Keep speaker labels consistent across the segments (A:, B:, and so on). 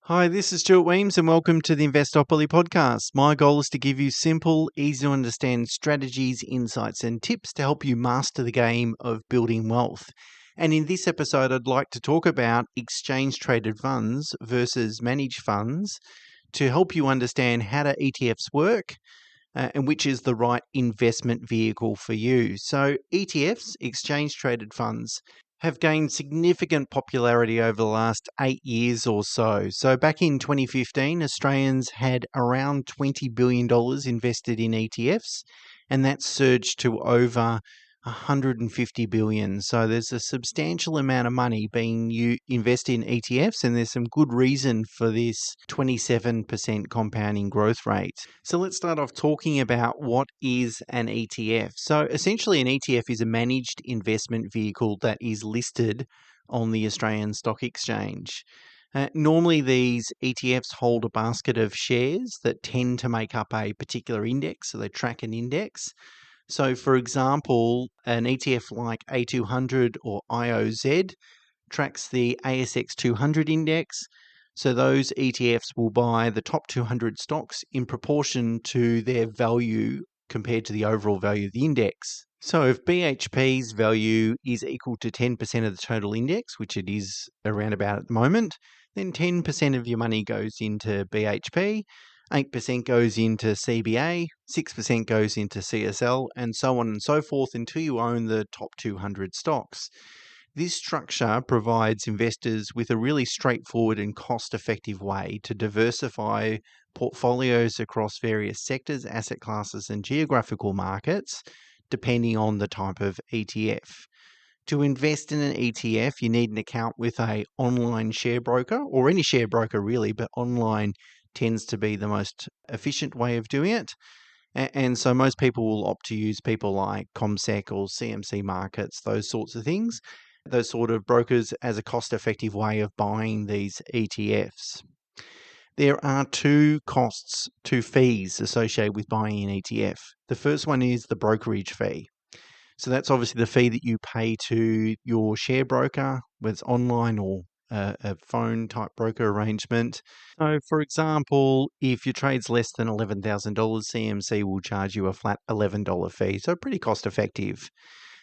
A: Hi, this is Stuart Weems and welcome to the Investopoly podcast. My goal is to give you simple, easy to understand strategies, insights and tips to help you master the game of building wealth. And in this episode, I'd like to talk about exchange traded funds versus managed funds to help you understand how do ETFs work and which is the right investment vehicle for you. So ETFs, exchange traded funds, have gained significant popularity over the last 8 years or so. So back in 2015, Australians had around $20 billion invested in ETFs, and that surged to over 150 billion. So there's a substantial amount of money being invested in ETFs, and there's some good reason for this 27% compounding growth rate. So let's start off talking about what is an ETF. So essentially an ETF is a managed investment vehicle that is listed on the Australian Stock Exchange. Normally, these ETFs hold a basket of shares that tend to make up a particular index, so they track an index. So, for example, an ETF like A200 or IOZ tracks the ASX 200 index. So, those ETFs will buy the top 200 stocks in proportion to their value compared to the overall value of the index. So, if BHP's value is equal to 10% of the total index, which it is around about at the moment, then 10% of your money goes into BHP. 8% goes into CBA, 6% goes into CSL, and so on and so forth until you own the top 200 stocks. This structure provides investors with a really straightforward and cost-effective way to diversify portfolios across various sectors, asset classes, and geographical markets, depending on the type of ETF. To invest in an ETF, you need an account with an online share broker, or any share broker really, but online tends to be the most efficient way of doing it. And so most people will opt to use people like CommSec or CMC Markets, those sorts of things, those sort of brokers as a cost-effective way of buying these ETFs. There are two fees associated with buying an ETF. The first one is the brokerage fee. So that's obviously the fee that you pay to your share broker, whether it's online or a phone type broker arrangement. So, for example, if your trade's less than $11,000, CMC will charge you a flat $11 fee. So, pretty cost effective.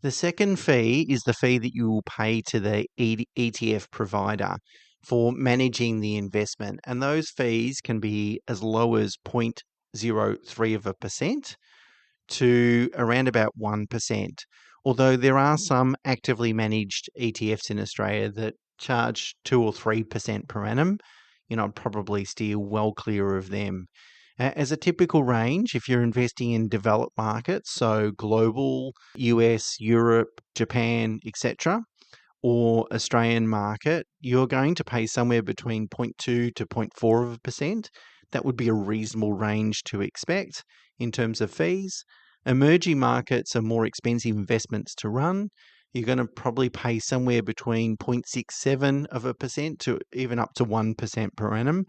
A: The second fee is the fee that you will pay to the ETF provider for managing the investment. And those fees can be as low as 0.03% to around about 1%. Although there are some actively managed ETFs in Australia that charge 2 or 3% per annum, I'd probably steer well clear of them. As a typical range, if you're investing in developed markets, so global, US, Europe, Japan, etc., or Australian market, you're going to pay somewhere between 0.2 to 0.4%. That would be a reasonable range to expect in terms of fees. Emerging markets are more expensive investments to run. You're going to probably pay somewhere between 0.67% to even up to 1% per annum,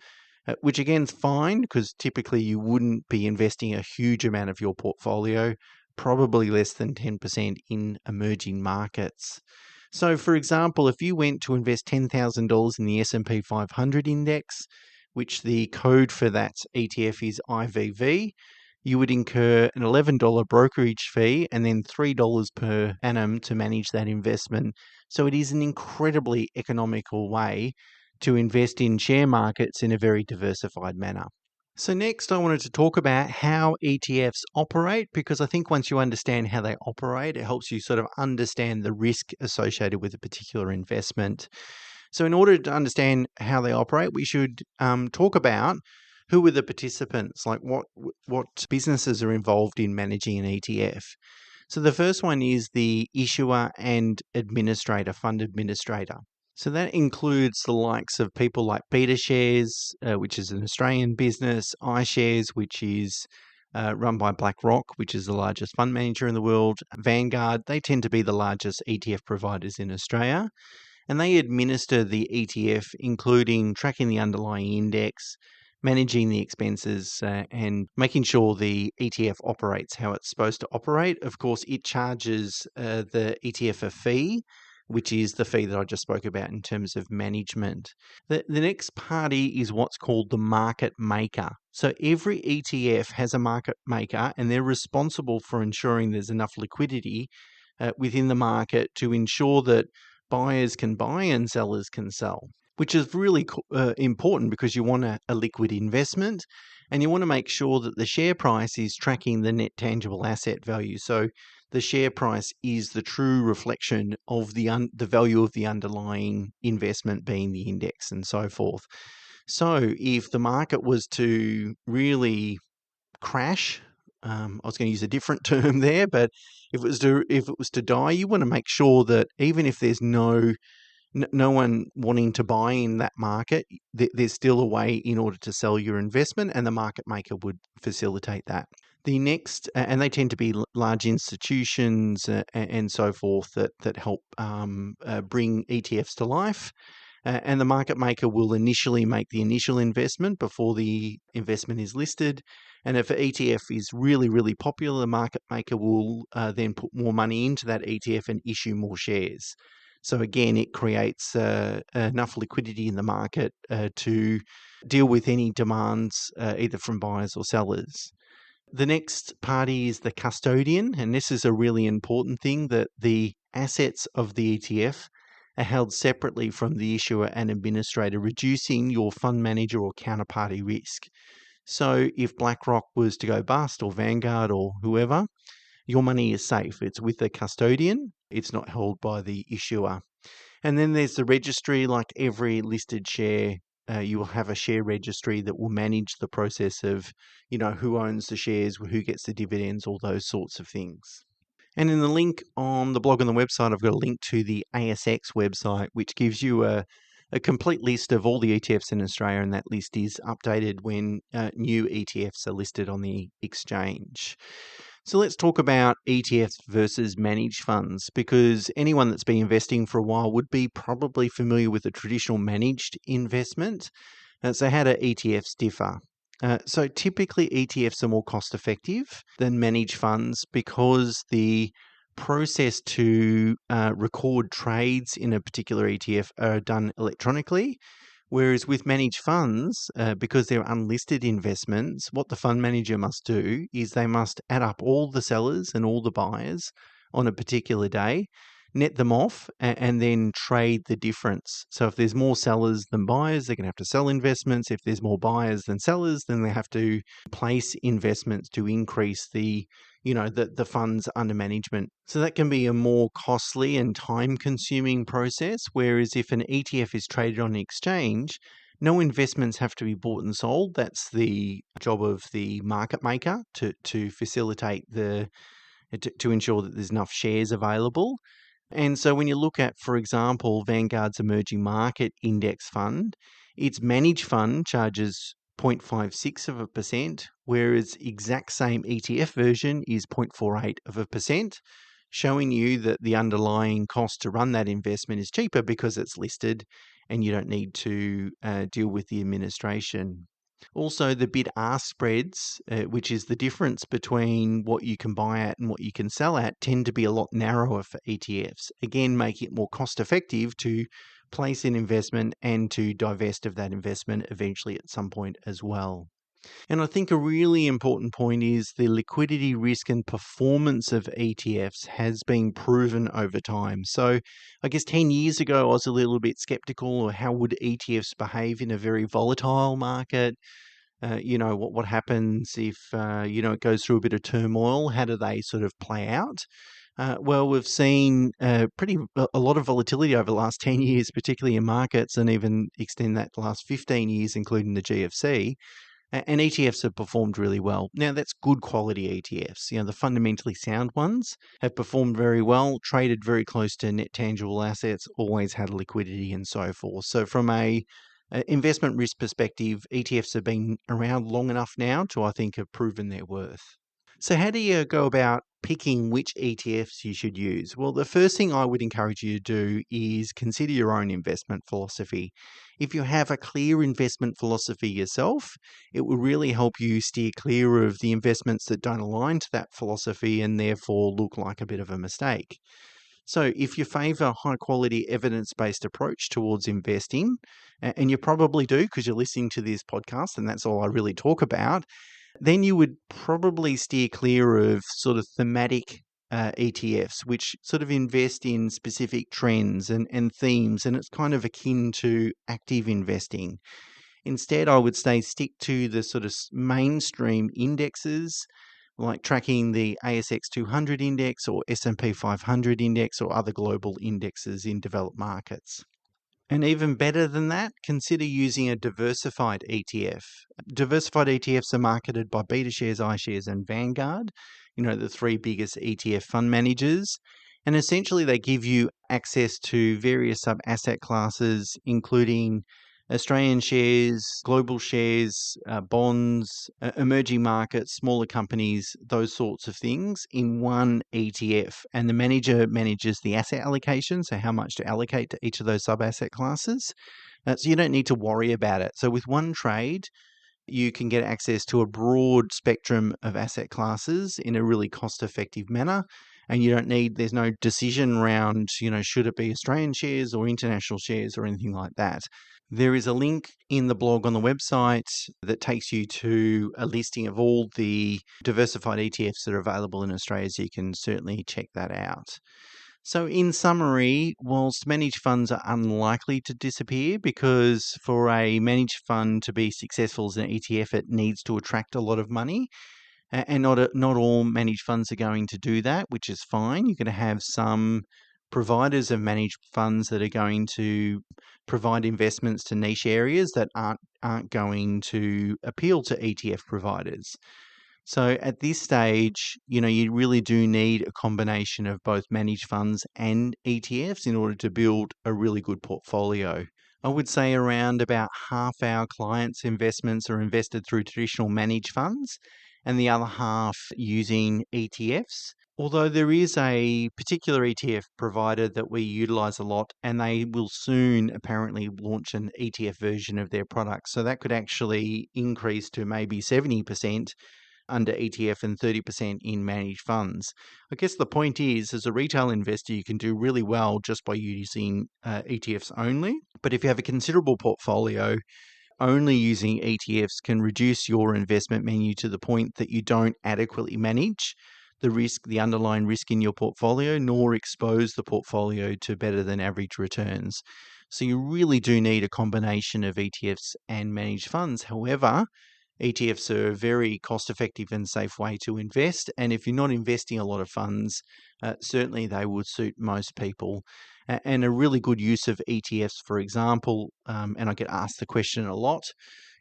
A: which again is fine because typically you wouldn't be investing a huge amount of your portfolio, probably less than 10% in emerging markets. So, for example, if you went to invest $10,000 in the S&P 500 index, which the code for that ETF is IVV, you would incur an $11 brokerage fee and then $3 per annum to manage that investment. So it is an incredibly economical way to invest in share markets in a very diversified manner. So next, I wanted to talk about how ETFs operate, because I think once you understand how they operate, it helps you sort of understand the risk associated with a particular investment. So in order to understand how they operate, we should talk about who are the participants, like what businesses are involved in managing an ETF. So the first one is the issuer and administrator, fund administrator. So that includes the likes of people like BetaShares, which is an Australian business, iShares, which is run by BlackRock, which is the largest fund manager in the world, Vanguard. They tend to be the largest ETF providers in Australia. And they administer the ETF, including tracking the underlying index, managing the expenses, and making sure the ETF operates how it's supposed to operate. Of course, it charges the ETF a fee which is the fee that I just spoke about in terms of management. The next party is what's called the market maker. So every ETF has a market maker, and they're responsible for ensuring there's enough liquidity within the market to ensure that buyers can buy and sellers can sell, which is really important because you want a liquid investment and you want to make sure that the share price is tracking the net tangible asset value. So the share price is the true reflection of the value of the underlying investment, being the index and so forth. So if the market was to really crash, I was going to use a different term there, but if it was to die, you want to make sure that even if there's no one wanting to buy in that market, there's still a way in order to sell your investment, and the market maker would facilitate that. The next, and they tend to be large institutions and so forth that help bring ETFs to life. And the market maker will initially make the initial investment before the investment is listed. And if an ETF is really, really popular, the market maker will then put more money into that ETF and issue more shares. So again, it creates enough liquidity in the market to deal with any demands either from buyers or sellers. The next party is the custodian, and this is a really important thing, that the assets of the ETF are held separately from the issuer and administrator, reducing your fund manager or counterparty risk. So if BlackRock was to go bust, or Vanguard or whoever, your money is safe. It's with the custodian. It's not held by the issuer. And then there's the registry. Like every listed share, you will have a share registry that will manage the process of, who owns the shares, who gets the dividends, all those sorts of things. And in the link on the blog on the website, I've got a link to the ASX website, which gives you a complete list of all the ETFs in Australia, and that list is updated when new ETFs are listed on the exchange. So let's talk about ETFs versus managed funds, because anyone that's been investing for a while would be probably familiar with a traditional managed investment. So how do ETFs differ? So typically ETFs are more cost effective than managed funds because the process to record trades in a particular ETF are done electronically. Whereas with managed funds, because they're unlisted investments, what the fund manager must do is they must add up all the sellers and all the buyers on a particular day, net them off, and then trade the difference. So if there's more sellers than buyers, they're going to have to sell investments. If there's more buyers than sellers, then they have to place investments to increase the funds under management. So that can be a more costly and time-consuming process, whereas if an ETF is traded on the exchange, no investments have to be bought and sold. That's the job of the market maker to facilitate to ensure that there's enough shares available. And so when you look at, for example, Vanguard's Emerging Market Index Fund, its managed fund charges 0.56%, whereas exact same ETF version is 0.48%, showing you that the underlying cost to run that investment is cheaper because it's listed and you don't need to deal with the administration. Also, the bid-ask spreads, which is the difference between what you can buy at and what you can sell at, tend to be a lot narrower for ETFs, again making it more cost-effective to place an investment and to divest of that investment eventually at some point as well. And I think a really important point is the liquidity risk and performance of ETFs has been proven over time. So I guess 10 years ago, I was a little bit skeptical, or how would ETFs behave in a very volatile market? What happens if, it goes through a bit of turmoil? How do they sort of play out? Well, we've seen a lot of volatility over the last 10 years, particularly in markets, and even extend that the last 15 years, including the GFC. And ETFs have performed really well. Now, that's good quality ETFs. The fundamentally sound ones have performed very well, traded very close to net tangible assets, always had liquidity and so forth. So from a investment risk perspective, ETFs have been around long enough now to, I think, have proven their worth. So how do you go about picking which ETFs you should use? Well, the first thing I would encourage you to do is consider your own investment philosophy. If you have a clear investment philosophy yourself, it will really help you steer clear of the investments that don't align to that philosophy and therefore look like a bit of a mistake. So if you favor high quality evidence based approach towards investing, and you probably do because you're listening to this podcast and that's all I really talk about, then you would probably steer clear of sort of thematic ETFs, which sort of invest in specific trends and themes, and it's kind of akin to active investing. Instead, I would say stick to the sort of mainstream indexes, like tracking the ASX 200 index or S&P 500 index or other global indexes in developed markets. And even better than that, consider using a diversified ETF. Diversified ETFs are marketed by BetaShares, iShares, and Vanguard, the three biggest ETF fund managers. And essentially, they give you access to various sub asset classes, including Australian shares, global shares, bonds, emerging markets, smaller companies, those sorts of things in one ETF. And the manager manages the asset allocation, so how much to allocate to each of those sub asset classes. So you don't need to worry about it. So with one trade, you can get access to a broad spectrum of asset classes in a really cost-effective manner. And there's no decision around, should it be Australian shares or international shares or anything like that. There is a link in the blog on the website that takes you to a listing of all the diversified ETFs that are available in Australia, so you can certainly check that out. So, in summary, whilst managed funds are unlikely to disappear, because for a managed fund to be successful as an ETF, it needs to attract a lot of money. And not all managed funds are going to do that, which is fine. You're going to have some providers of managed funds that are going to provide investments to niche areas that aren't going to appeal to ETF providers. So at this stage, you really do need a combination of both managed funds and ETFs in order to build a really good portfolio. I would say around about half our clients' investments are invested through traditional managed funds and the other half using ETFs. Although there is a particular ETF provider that we utilize a lot, and they will soon apparently launch an ETF version of their product. So that could actually increase to maybe 70% under ETF and 30% in managed funds. I guess the point is, as a retail investor, you can do really well just by using ETFs only. But if you have a considerable portfolio, only using ETFs can reduce your investment menu to the point that you don't adequately manage the underlying risk in your portfolio, nor expose the portfolio to better than average returns. So you really do need a combination of ETFs and managed funds. However, ETFs are a very cost-effective and safe way to invest. And if you're not investing a lot of funds, certainly they would suit most people. And a really good use of ETFs, for example, and I get asked the question a lot,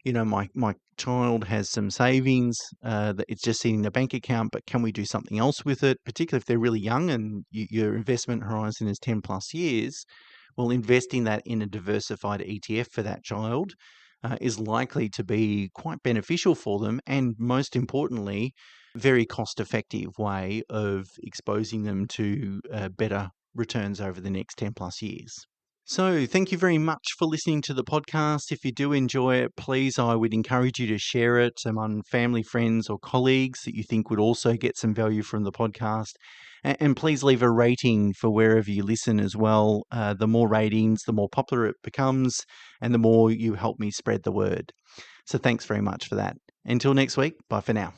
A: my child has some savings that it's just sitting in the bank account, but can we do something else with it, particularly if they're really young and your investment horizon is 10 plus years? Well, investing that in a diversified ETF for that child is likely to be quite beneficial for them, and most importantly, very cost effective way of exposing them to better returns over the next 10 plus years. So, thank you very much for listening to the podcast. If you do enjoy it, please, I would encourage you to share it among family, friends, or colleagues that you think would also get some value from the podcast. And please leave a rating for wherever you listen as well. The more ratings, the more popular it becomes, and the more you help me spread the word. So, thanks very much for that. Until next week, bye for now.